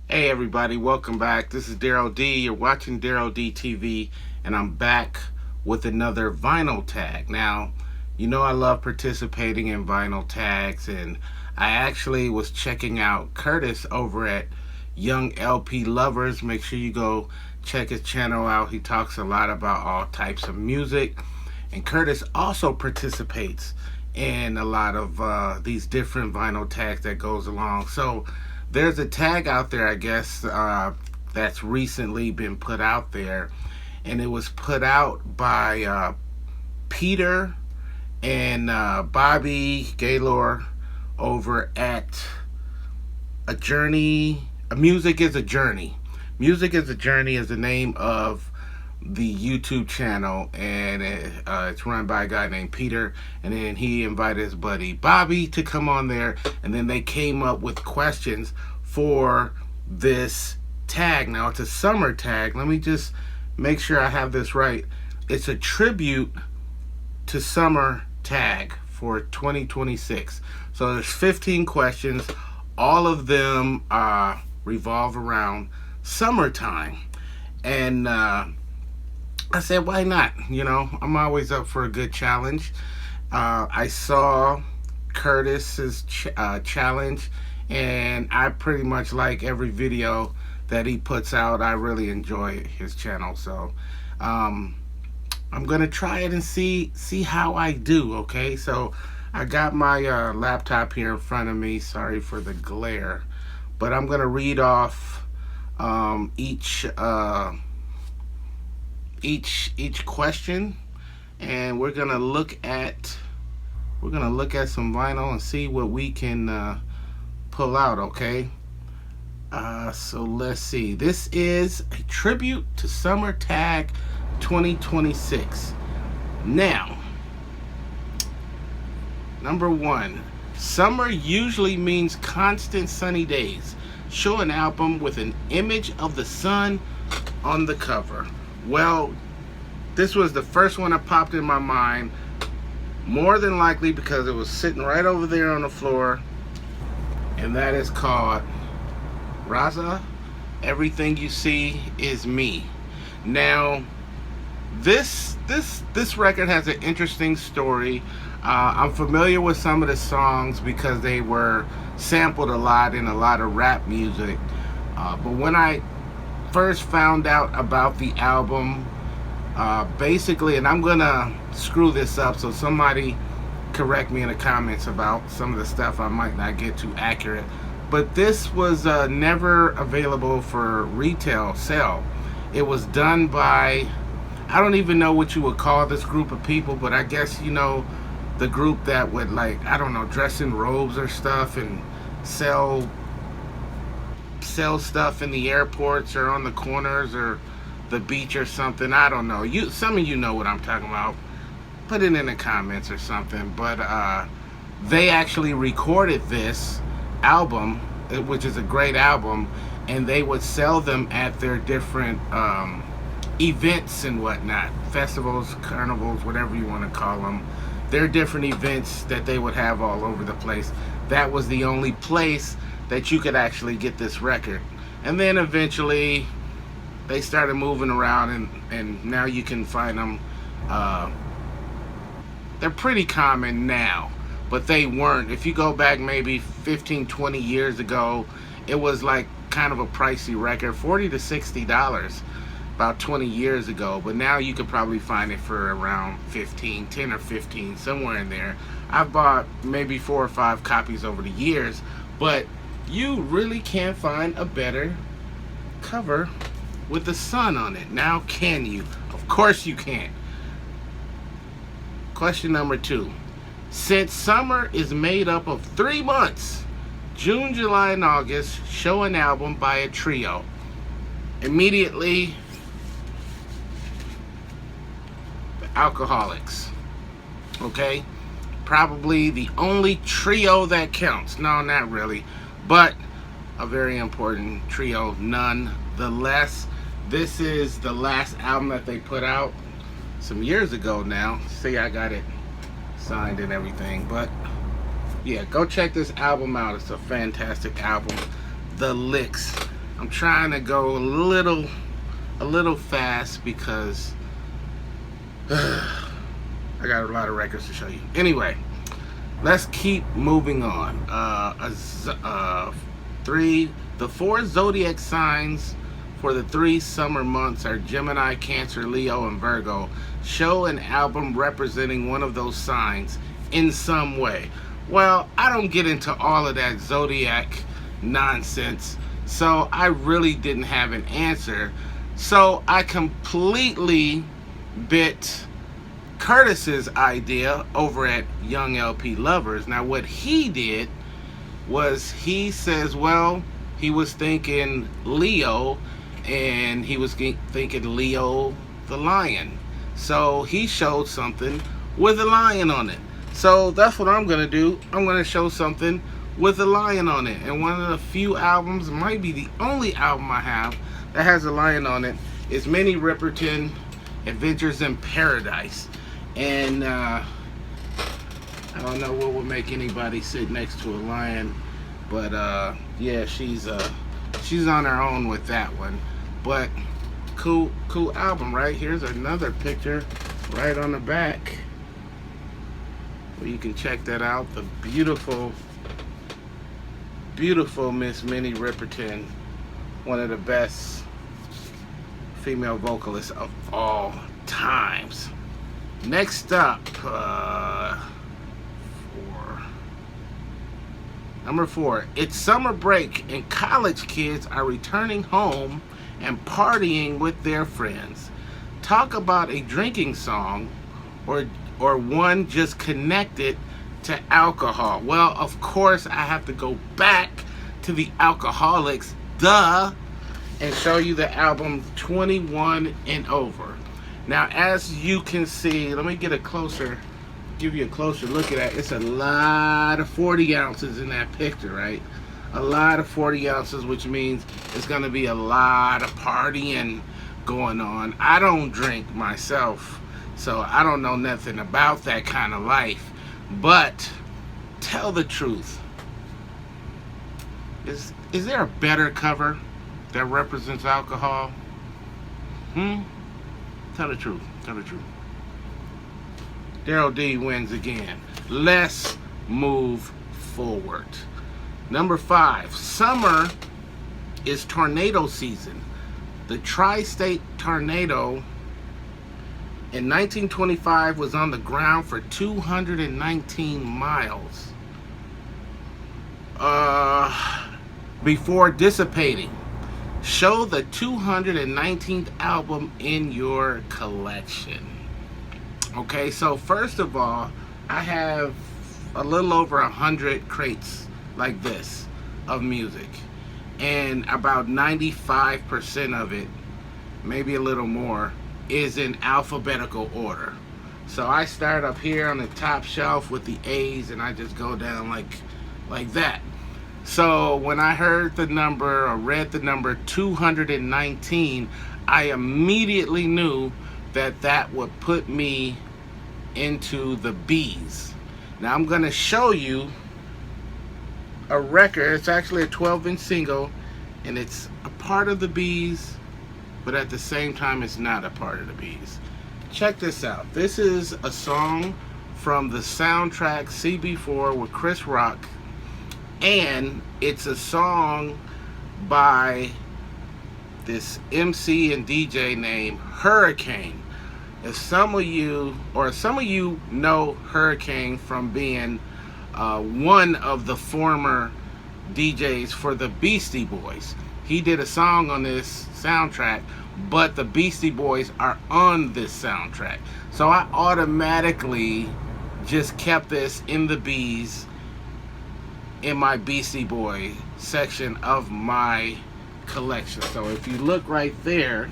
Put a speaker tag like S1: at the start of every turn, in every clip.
S1: Hey everybody, welcome back. This is Daryl D. You're watching Daryl D TV, and I'm back with another vinyl tag. Now, you know I love participating in vinyl tags, and I actually was checking out Curtis over at Young LP Lovers. Make sure you go check his channel out. He talks a lot about all types of music, and Curtis also participates in a lot of these different vinyl tags that goes along. So there's a tag out there, I guess, that's recently been put out there, and it was put out by Peter and Bobby Gaylor over at A Journey. Music is a Journey. Music is a Journey is the name of the YouTube channel, and it's run by a guy named Peter, and then he invited his buddy Bobby to come on there, and then they came up with questions for this tag. Now it's a summer tag. Let me just make sure I have this right. It's a tribute to summer tag for 2026. So there's 15 questions. All of them revolve around summertime, and I said, why not? You know, I'm always up for a good challenge. I saw Curtis's challenge, and I pretty much like every video that he puts out. I really enjoy his channel, so I'm gonna try it and see how I do. Okay, so I got my laptop here in front of me. Sorry for the glare, but I'm gonna read off each question, and we're gonna look at some vinyl and see what we can pull out. Okay, so let's see. This is a tribute to summer tag 2026. Now, number one, summer usually means constant sunny days. Show an album with an image of the sun on the cover. Well, this was the first one that popped in my mind, more than likely because it was sitting right over there on the floor, and that is called Raza, Everything You See Is Me. Now, this record has an interesting story. I'm familiar with some of the songs because they were sampled a lot in a lot of rap music, but when I first found out about the album, basically, and I'm gonna screw this up, so somebody correct me in the comments about some of the stuff I might not get too accurate, but this was never available for retail sale. It was done by, I don't even know what you would call this group of people, but I guess you know the group that would, like, I don't know, dress in robes or stuff and sell stuff in the airports or on the corners or the beach or something. I don't know. Some of you know what I'm talking about. Put it in the comments or something. But they actually recorded this album, which is a great album, and they would sell them at their different events and whatnot, festivals, carnivals, whatever you want to call them. They're different events that they would have all over the place. That was the only place that you could actually get this record. And then eventually they started moving around, and now you can find them. They're pretty common now, but they weren't. If you go back maybe 15, 20 years ago, it was like kind of a pricey record, $40 to $60 about 20 years ago, but now you could probably find it for around 15, 10 or 15, somewhere in there. I've bought maybe 4 or 5 copies over the years, but you really can't find a better cover with the sun on it. Now, can you? Of course you can. Question number 2. Since summer is made up of 3 months, June, July, and August, show an album by a trio. Immediately, the Alcoholics. Okay? Probably the only trio that counts. No, not really, but a very important trio nonetheless. This is the last album that they put out some years ago now. See, I got it signed and everything, but yeah, go check this album out. It's a fantastic album. The licks I'm trying to go a little fast because I got a lot of records to show you. Anyway, let's keep moving on. The 4 zodiac signs for the 3 summer months are Gemini, Cancer, Leo, and Virgo. Show an album representing one of those signs in some way. Well, I don't get into all of that zodiac nonsense, so I really didn't have an answer. So I completely bit Curtis's idea over at Young LP Lovers. Now what he did was he says, well, he was thinking Leo, and he was thinking Leo the lion. So he showed something with a lion on it. So that's what I'm going to do. I'm going to show something with a lion on it. And one of the few albums, might be the only album I have that has a lion on it, is Minnie Riperton, Adventures in Paradise. And I don't know what would make anybody sit next to a lion, but yeah, she's on her own with that one. But cool album, right? Here's another picture right on the back where you can check that out. The beautiful Miss Minnie Riperton, one of the best female vocalists of all times. Next up, number 4, it's summer break and college kids are returning home and partying with their friends. Talk about a drinking song or one just connected to alcohol. Well, of course, I have to go back to the Alcoholics, duh, and show you the album 21 and Over. Now, as you can see, let me give you a closer look at that. It's a lot of 40 ounces in that picture, right? A lot of 40 ounces, which means it's going to be a lot of partying going on. I don't drink myself, so I don't know nothing about that kind of life. But tell the truth. Is there a better cover that represents alcohol? Tell the truth. Tell the truth. Daryl D wins again. Let's move forward. Number 5, summer is tornado season. The tri-state tornado in 1925 was on the ground for 219 miles before dissipating. Show the 219th album in your collection. Okay, so first of all, I have a little over 100 crates like this of music, and about 95% of it, maybe a little more, is in alphabetical order. So I start up here on the top shelf with the A's, and I just go down like that. So when I heard the number or read the number 219, I immediately knew that would put me into the B's. Now I'm going to show you a record. It's actually a 12-inch single, and it's a part of the B's, but at the same time it's not a part of the B's. Check this out. This is a song from the soundtrack CB4 with Chris Rock, and it's a song by this MC and DJ named Hurricane. If some of you know Hurricane from being one of the former DJs for the Beastie Boys. He did a song on this soundtrack, but the Beastie Boys are on this soundtrack. So I automatically just kept this in the B's in my Beastie Boy section of my collection. So if you look right there,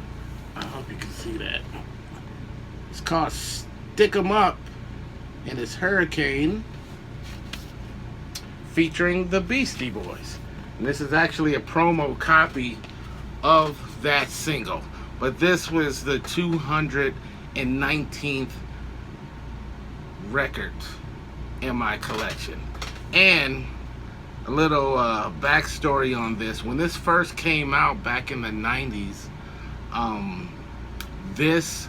S1: I hope you can see that. It's called Stick 'Em Up, and it's Hurricane featuring the Beastie Boys. And this is actually a promo copy of that single. But this was the 219th record in my collection. And a little backstory on this. When this first came out back in the 90s, um, this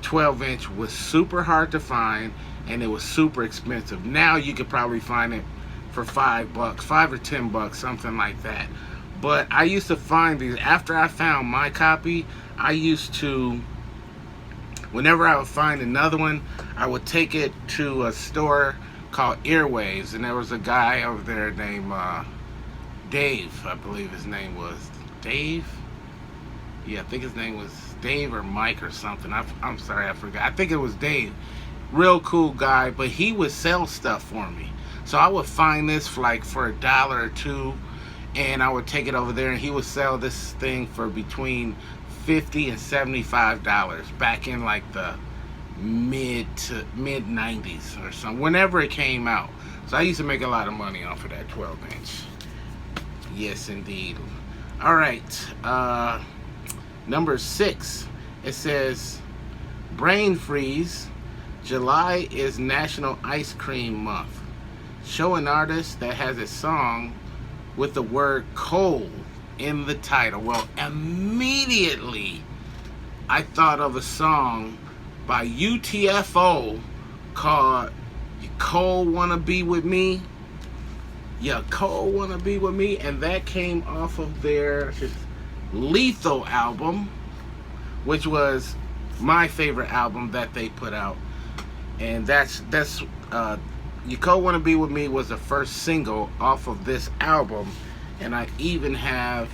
S1: 12-inch was super hard to find and it was super expensive. Now you could probably find it for $5, $5 or $10, something like that. But I used to find these after I found my copy. I used to, whenever I would find another one, I would take it to a store called Earwaves, and there was a guy over there named Dave, I believe his name was Dave. Yeah, I think his name was Dave or Mike or something. I'm sorry, I forgot. I think it was Dave. Real cool guy, but he would sell stuff for me. So I would find this for like for $1 or $2, and I would take it over there, and he would sell this thing for between $50 and $75 back in like the mid 90s or something, whenever it came out. So I used to make a lot of money off of that 12-inch. Yes, indeed. All right, number 6. It says, brain freeze. July is National Ice Cream Month. Show an artist that has a song with the word cold in the title. Well, immediately I thought of a song by UTFO called You Cold Wanna Be With Me. You Cold Wanna Be With Me, and that came off of their Lethal album, which was my favorite album that they put out. And that's You Cold Wanna Be With Me was the first single off of this album, and I even have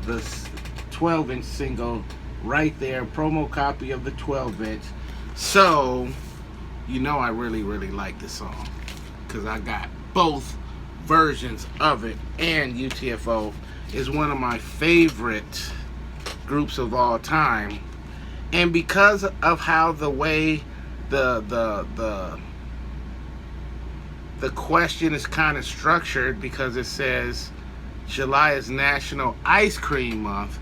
S1: this 12-inch single right there, promo copy of the 12-inch. So you know I really like this song because I got both versions of it, and UTFO is one of my favorite groups of all time. And because of how the way the question is kind of structured, because it says July is National Ice Cream Month,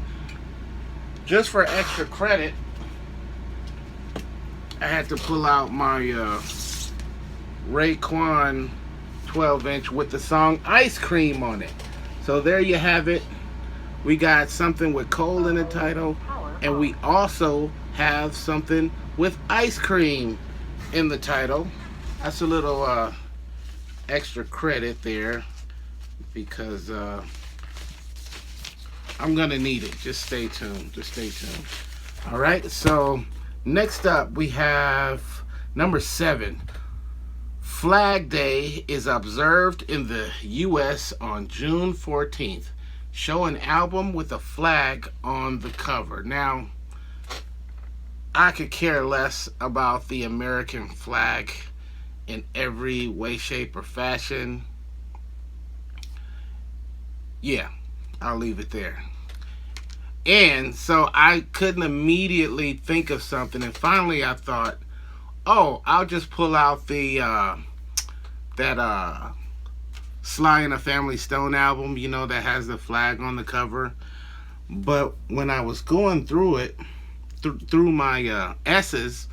S1: just for extra credit, I had to pull out my Raekwon 12-inch with the song Ice Cream on it. So there you have it. We got something with cold in the title, and we also have something with ice cream in the title. That's a little extra credit there, because I'm gonna need it. Just stay tuned. All right, so next up we have number 7. Flag Day is observed in the U.S. on June 14th. Show an album with a flag on the cover. Now, I could care less about the American flag in every way, shape, or fashion. Yeah, I'll leave it there. And so I couldn't immediately think of something, and finally I thought, oh, I'll just pull out the that Sly and the Family Stone album, you know, that has the flag on the cover. But when I was going through it, through my S's,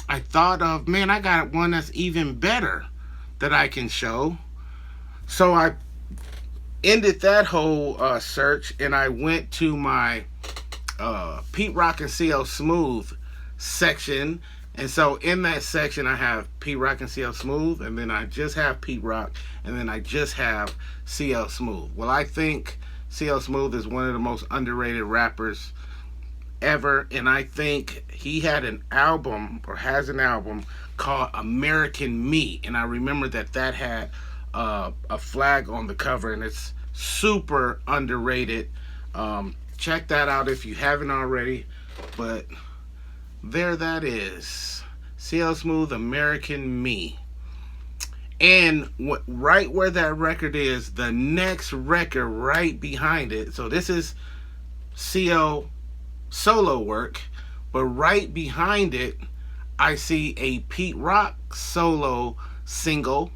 S1: I thought of, man, I got one that's even better that I can show. So I ended that whole search, and I went to my Pete Rock and CL Smooth section. And so in that section I have Pete Rock and CL Smooth, and then I just have Pete Rock, and then I just have CL Smooth. Well, I think CL Smooth is one of the most underrated rappers ever, and I think he had an album, or has an album, called American Me, and I remember that had a flag on the cover, and it's super underrated. Check that out if you haven't already. But there that is, CL Smooth, American Me. And right where that record is, the next record right behind it, so this is CL solo work, but right behind it I see a Pete Rock solo single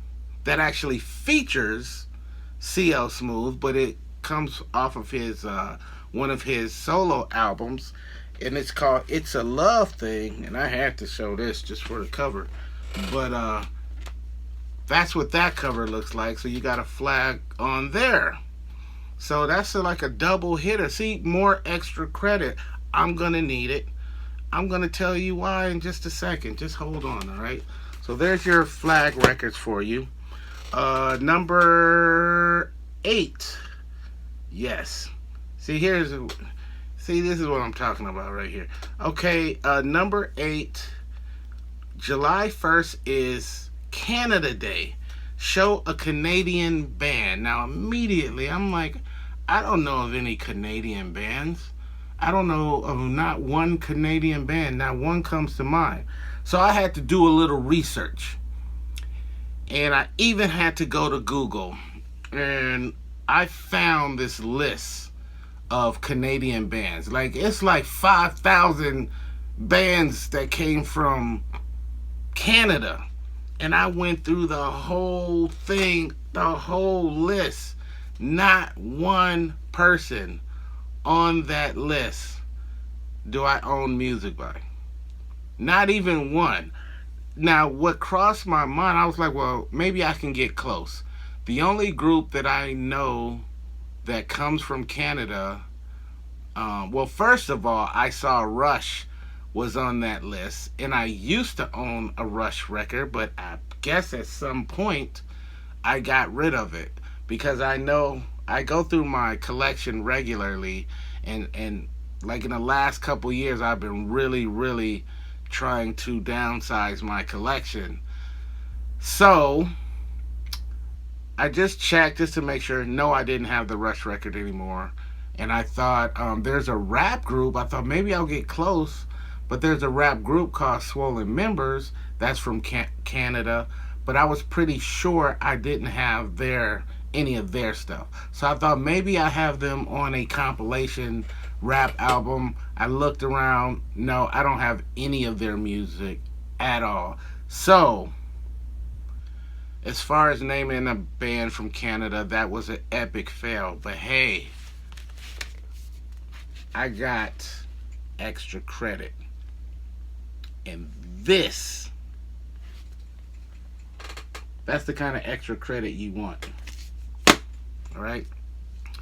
S1: that actually features CL Smooth, but it comes off of his one of his solo albums, and it's called It's a Love Thing. And I had to show this just for the cover, but That's what that cover looks like. So you got a flag on there. So that's like a double hitter. See, more extra credit. I'm going to need it. I'm going to tell you why in just a second. Just hold on, all right? So there's your flag records for you. Number 8. Yes. See, this is what I'm talking about right here. Okay, number 8. July 1st is Canada Day. Show a Canadian band. Now, immediately, I'm like, I don't know of any Canadian bands. I don't know of not one Canadian band. Not one comes to mind. So I had to do a little research. And I even had to go to Google. And I found this list of Canadian bands. Like, it's like 5,000 bands that came from Canada. And I went through the whole thing, the whole list. Not one person on that list do I own music by. Not even one. Now, what crossed my mind, I was like, well, maybe I can get close. The only group that I know that comes from Canada, well, first of all, I saw Rush was on that list, and I used to own a Rush record, but I guess at some point I got rid of it because I know I go through my collection regularly, and like in the last couple years I've been really trying to downsize my collection. So I just checked just to make sure. No, I didn't have the Rush record anymore. And I thought, there's a rap group. I thought maybe I'll get close. But there's a rap group called Swollen Members. That's from Canada. But I was pretty sure I didn't have any of their stuff. So I thought maybe I have them on a compilation rap album. I looked around. No, I don't have any of their music at all. So, as far as naming a band from Canada, that was an epic fail. But hey, I got extra credit. And that's the kind of extra credit you want. Alright?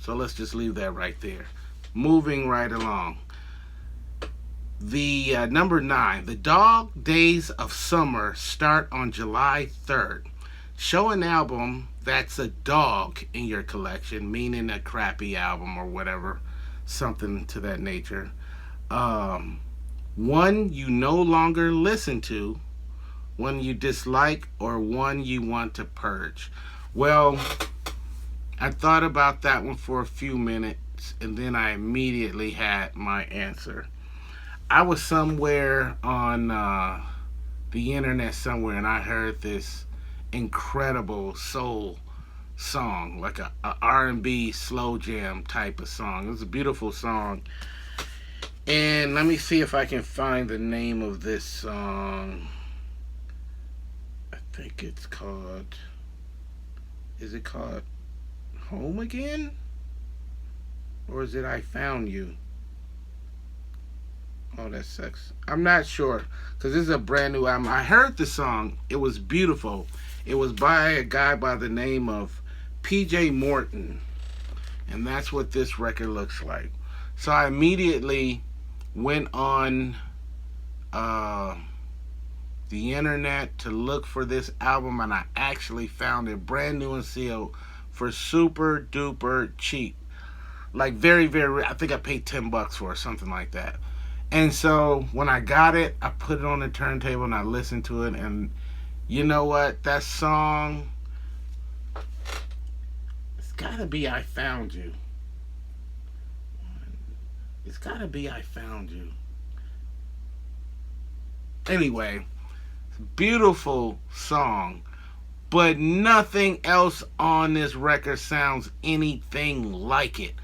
S1: So let's just leave that right there. Moving right along. The number 9. The Dog Days of Summer start on July 3rd. Show an album that's a dog in your collection, meaning a crappy album or whatever. Something to that nature. One you no longer listen to, one you dislike, or one you want to purge. Well, I thought about that one for a few minutes, and then I immediately had my answer. I was somewhere on the internet somewhere, and I heard this incredible soul song, like a R&B slow jam type of song. It was a beautiful song. And let me see if I can find the name of this song. I think it's called... Is it called Home Again? Or is it I Found You? Oh, that sucks. I'm not sure, because this is a brand new album. I heard the song. It was beautiful. It was by a guy by the name of PJ Morton. And that's what this record looks like. So I immediately went on the internet to look for this album, and I actually found it brand new and sealed for super duper cheap. Like very I think I paid $10 for it, something like that. And so when I got it, I put it on the turntable and I listened to it, and you know what? That song, it's gotta be I Found You. It's gotta be I Found You. Anyway, beautiful song, but nothing else on this record sounds anything like it.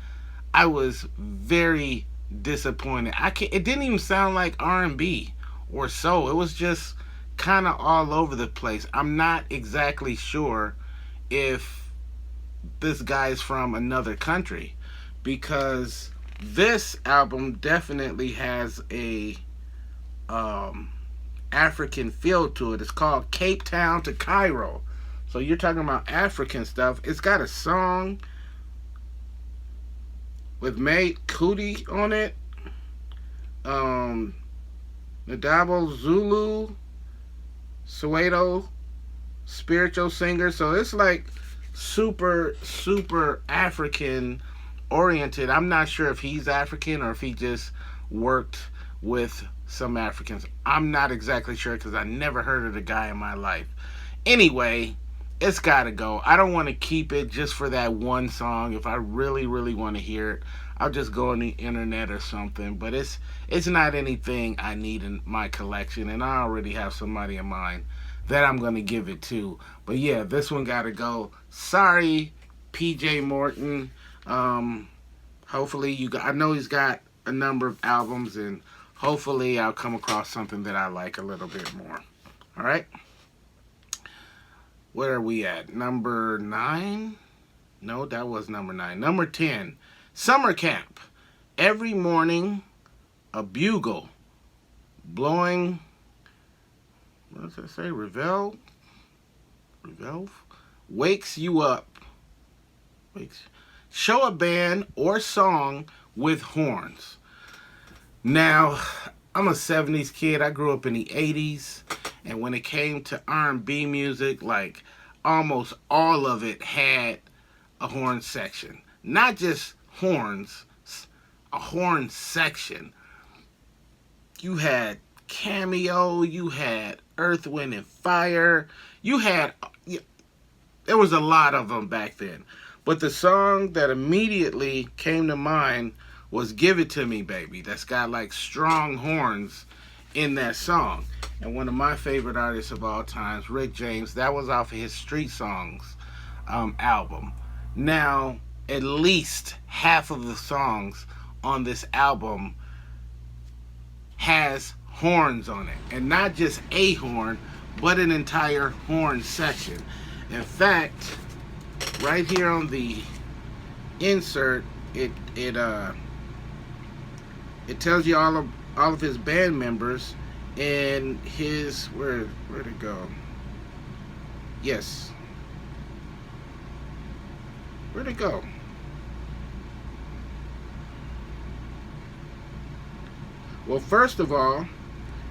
S1: I was very disappointed. It didn't even sound like R&B or soul. It was just kind of all over the place. I'm not exactly sure if this guy's from another country, because this album definitely has a African feel to it. It's called Cape Town to Cairo. So you're talking about African stuff. It's got a song with May Kuti on it. Um, Nadabo Zulu, Soweto, spiritual singer. So it's like super African oriented. I'm not sure if he's African or if he just worked with some Africans. I'm not exactly sure because I never heard of the guy in my life. Anyway, it's gotta go. I don't want to keep it just for that one song. If I really want to hear it, I'll just go on the internet or something. But it's not anything I need in my collection, and I already have somebody in mind that I'm gonna give it to. But yeah, this one gotta go. Sorry, PJ Morton. Hopefully you got. I know he's got a number of albums, and hopefully I'll come across something that I like a little bit more. All right. Where are we at? Number 9? No, that was number 9. Number 10. Summer camp. Every morning, a bugle blowing. What does that say? Revel wakes you up. Show a band or song with horns. Now, I'm a 70s kid. I grew up in the 80s. And when it came to R&B music, like almost all of it had a horn section. Not just horns, a horn section. You had Cameo, you had Earth, Wind, and Fire. There was a lot of them back then. But the song that immediately came to mind was Give It To Me, Baby. That's got like strong horns in that song. And one of my favorite artists of all times, Rick James, that was off of his Street Songs album. Now, at least half of the songs on this album has horns on it. And not just a horn, but an entire horn section. In fact, right here on the insert, it tells you all of his band members and his where'd it go? Yes. Where'd it go? Well, first of all,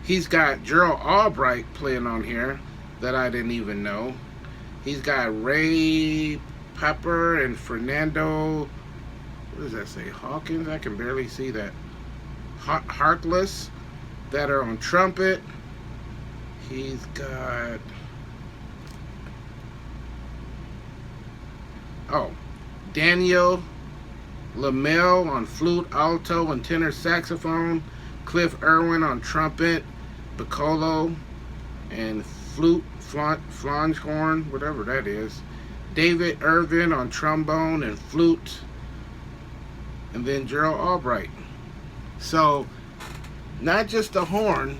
S1: he's got Gerald Albright playing on here that I didn't even know. He's got Ray Pepper and Fernando, what does that say? Hawkins? I can barely see that. Harkless that are on trumpet. He's got Daniel Lamel on flute, alto, and tenor saxophone. Cliff Irwin on trumpet, piccolo, and flute, flange horn, whatever that is. David Irvin on trombone and flute. And then Gerald Albright. So, not just a horn,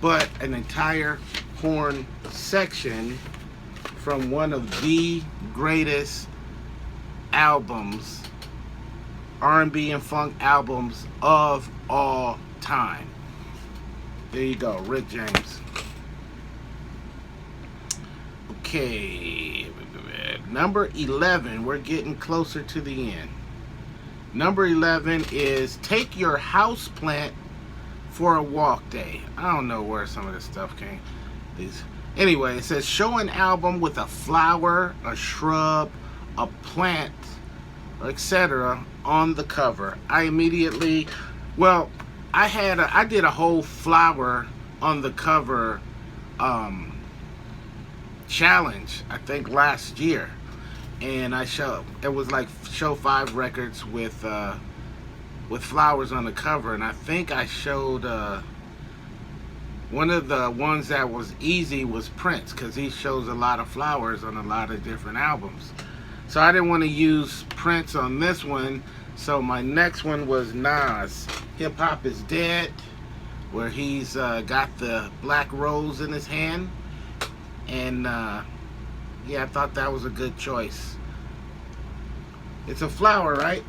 S1: but an entire horn section from one of the greatest albums, R&B and funk albums of all time. There you go, Rick James. Okay, number 11, we're getting closer to the end. Number 11 is Take Your Houseplant for a Walk Day. I don't know where some of this stuff came. Anyway, it says show an album with a flower, a shrub, a plant, etc. on the cover. I did a whole flower on the cover challenge, I think last year. And it was like show 5 records with flowers on the cover, and I think I showed one of the ones that was easy was Prince, because he shows a lot of flowers on a lot of different albums. So I didn't want to use Prince on this one, so my next one was Nas, Hip Hop Is Dead, where he's got the black rose in his hand. And yeah, I thought that was a good choice. It's a flower, right?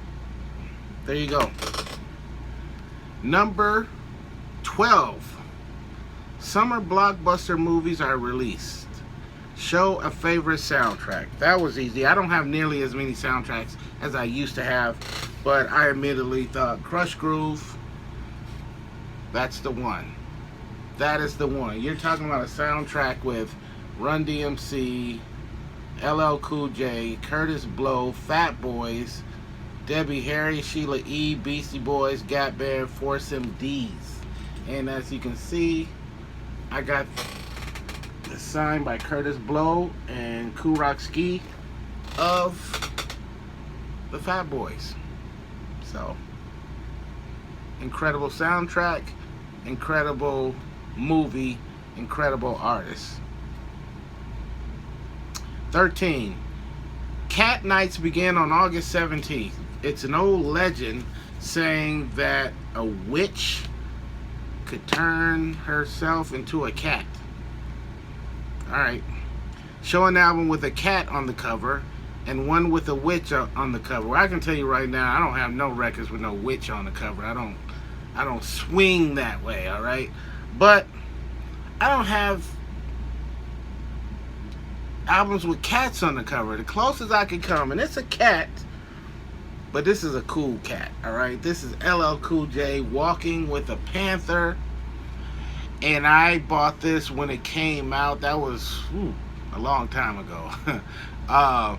S1: There you go. Number 12. Summer blockbuster movies are released. Show a favorite soundtrack. That was easy. I don't have nearly as many soundtracks as I used to have, but I admittedly thought Crush Groove, that's the one. That is the one. You're talking about a soundtrack with Run DMC, LL Cool J, Curtis Blow, Fat Boys, Debbie Harry, Sheila E., Beastie Boys, Gap Band, Force MDs. And as you can see, I got the sign by Curtis Blow and Kool Rock Ski of the Fat Boys. So, incredible soundtrack, incredible movie, incredible artist. 13. Cat nights began on August 17th. It's an old legend saying that a witch could turn herself into a cat. Alright. Show an album with a cat on the cover and one with a witch on the cover. Well, I can tell you right now, I don't have no records with no witch on the cover. I don't swing that way, alright? But I don't have albums with cats on the cover. The closest I could come, and it's a cat, but this is a cool cat, alright? This is LL Cool J walking with a panther, and I bought this when it came out. That was a long time ago. I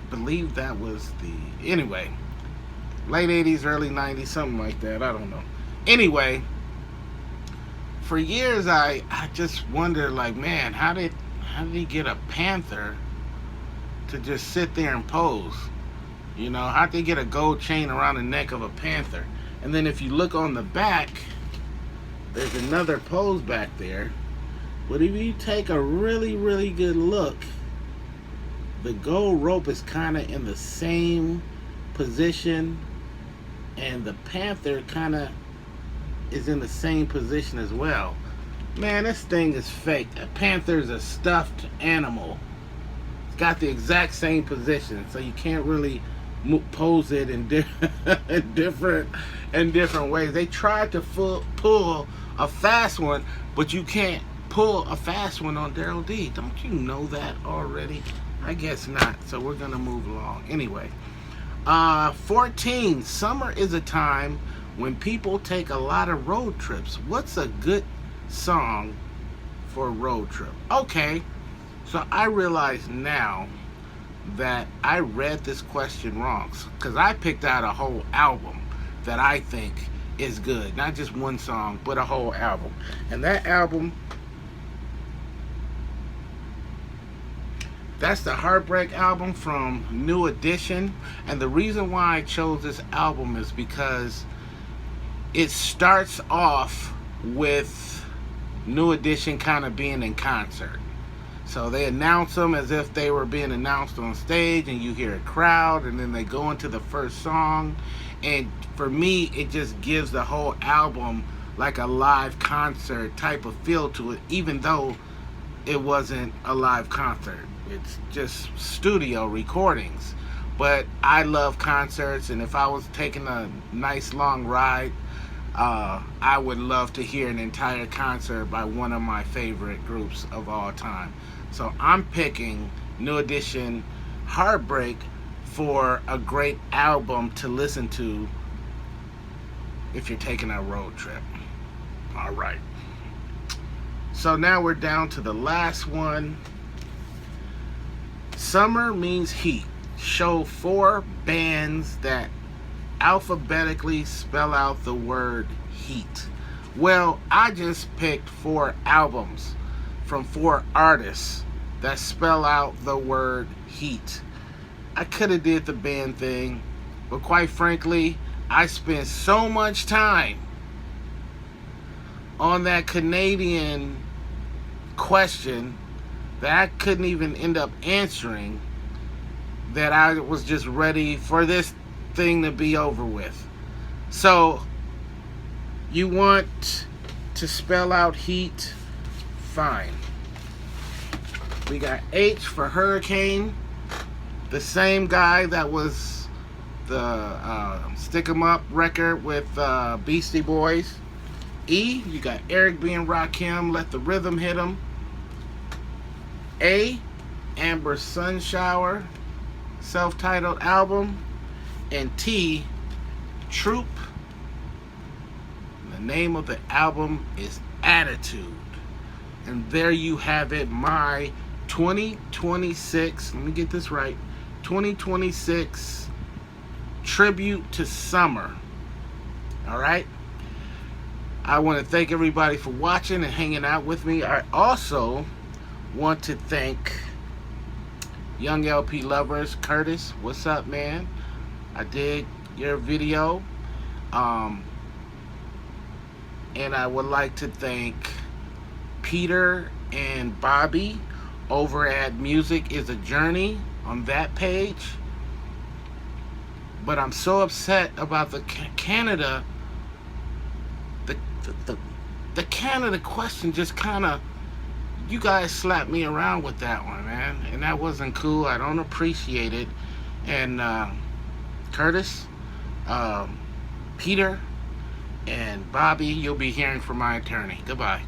S1: believe that was anyway, late 80s, early 90s, something like that. I don't know. Anyway, for years I just wondered, like, man, how did he get a panther to just sit there and pose? You know, how'd they get a gold chain around the neck of a panther? And then if you look on the back, there's another pose back there. But if you take a really, really good look, the gold rope is kind of in the same position, and the panther kind of is in the same position as well. Man, this thing is fake. A panther's a stuffed animal. It's got the exact same position, so you can't really pose it in different ways. They tried to pull a fast one, but you can't pull a fast one on Daryl D. Don't you know that already? I guess not. So we're gonna move along. Anyway, 14. Summer is a time when people take a lot of road trips. What's a good song for a road trip? Okay, so I realize now that I read this question wrong, because I picked out a whole album that I think is good, not just one song, but a whole album. And that album, that's the Heartbreak album from New Edition. And the reason why I chose this album is because it starts off with New Edition kind of being in concert. So they announce them as if they were being announced on stage, and you hear a crowd, and then they go into the first song. And for me, it just gives the whole album like a live concert type of feel to it, even though it wasn't a live concert. It's just studio recordings. But I love concerts, and if I was taking a nice long ride, I would love to hear an entire concert by one of my favorite groups of all time. So I'm picking New Edition Heartbreak for a great album to listen to if you're taking a road trip. Alright. So now we're down to the last one. Summer means heat. Show 4 bands that alphabetically spell out the word heat. Well, I just picked 4 albums from 4 artists that spell out the word heat. I could have did the band thing, but quite frankly, I spent so much time on that Canadian question that I couldn't even end up answering, that I was just ready for this thing to be over with. So, you want to spell out heat? Fine. We got H for Hurricane, the same guy that was the Stick 'Em Up record with Beastie Boys. E, you got Eric B. and Rakim, Let the Rhythm Hit 'Em. A. Amber Sunshower, self-titled album. And T. Troop. The name of the album is Attitude. And there you have it, my 2026, let me get this right, 2026 tribute to summer. All right? I want to thank everybody for watching and hanging out with me. I also want to thank Young LP Lovers. Curtis, what's up, man? I did your video. And I would like to thank Peter and Bobby over at Music is a Journey on that page. But I'm so upset about the Canada. The Canada question just kind of, you guys slapped me around with that one, man, and that wasn't cool. I don't appreciate it. And Curtis, Peter, and Bobby, you'll be hearing from my attorney. Goodbye.